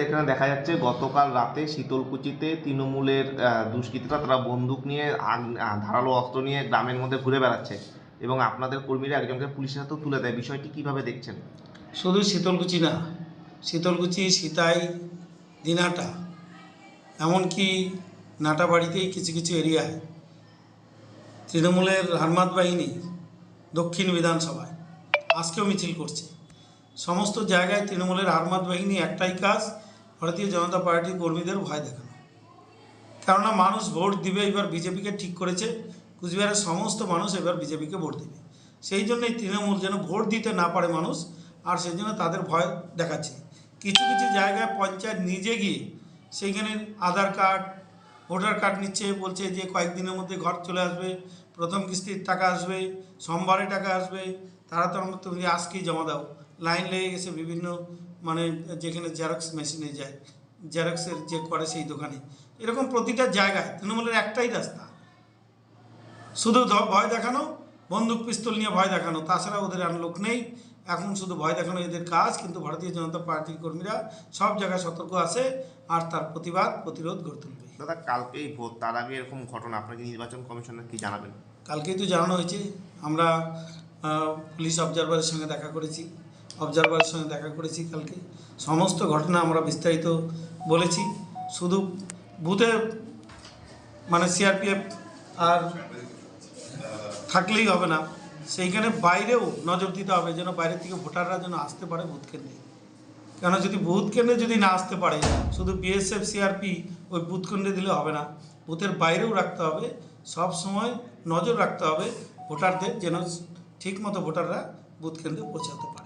এখানে দেখা যাচ্ছে গতকাল রাতে শীতলকুচিতে তৃণমূলের দুষ্কৃতীরা তারা বন্দুক নিয়ে ধারালো অস্ত্র নিয়ে গ্রামের মধ্যে ঘুরে বেড়াচ্ছে এবং আপনাদের কর্মীরা একজনকে পুলিশের হাতেও তুলে দেয়। বিষয়টি কিভাবে দেখছেন? শুধু শীতলকুচি না, শীতলকুচি, সিতাই, দিনাটা, এমনকি নাটাবাড়িতেই কিছু কিছু এরিয়ায় তৃণমূলের হারমাত বাহিনী দক্ষিণ বিধানসভায় আজকেও মিছিল করছে। সমস্ত জায়গায় তৃণমূলের হারমাত বাহিনী একটাই কাজ, ভারতীয় জনতা পার্টির কর্মীদের ভয় দেখানো। কেননা মানুষ ভোট দিবে, এবার বিজেপিকে ঠিক করেছে, কুচবিহারের সমস্ত মানুষ এবার বিজেপিকে ভোট দেবে। সেই জন্যই তৃণমূল যেন ভোট দিতে না পারে মানুষ, আর সেই জন্য তাদের ভয় দেখাচ্ছে। কিছু কিছু জায়গায় পঞ্চায়েত নিজে গিয়ে সেইখানে আধার কার্ড, ভোটার কার্ড নিচ্ছে, বলছে যে কয়েকদিনের মধ্যে ঘর চলে আসবে, প্রথম কিস্তির টাকা আসবে, সোমবারে টাকা আসবে, তারা তুমি আজকেই জমা দাও। লাইন লেগে গেছে বিভিন্ন যেখানে জেরক্স মেশিনে যায়, জেরক্সের যে করে সেই দোকানে। এরকম প্রতিটা জায়গায় তৃণমূলের একটাই রাস্তা, শুধু ভয় দেখানো, বন্দুক পিস্তল নিয়ে ভয় দেখানো, তাছাড়া ওদের আর লোক নেই। এখন শুধু ভয় দেখানো এদের কাজ। কিন্তু ভারতীয় জনতা পার্টির কর্মীরা সব জায়গায় সতর্ক আছে আর তার প্রতিরোধ গড়ে তুলবে। দাদা, কালকেই ভোট, তার আগে এরকম ঘটনা আপনাকে নির্বাচন কমিশনের কি জানাবেন? কালকেই তো জানানো হয়েছে। আমরা পুলিশ অবজারভারের সঙ্গে দেখা করেছি, কালকে সমস্ত ঘটনা আমরা বিস্তারিত বলেছি। শুধু বুথে সিআরপিএফ আর থাকলেই হবে না, সেইখানে বাইরেও নজর দিতে হবে যেন বাইরে থেকে ভোটাররা যেন আসতে পারে বুথ কেন্দ্রে। কেন যদি বুথ কেন্দ্রে যদি না আসতে পারে, শুধু বিএসএফ সিআরপি ওই বুথ কেন্দ্রে দিলে হবে না, বুথের বাইরেও রাখতে হবে। সব সময় নজর রাখতে হবে ভোটারদের, যেন ঠিকমতো ভোটাররা বুথ কেন্দ্রে পৌঁছাতে পারে।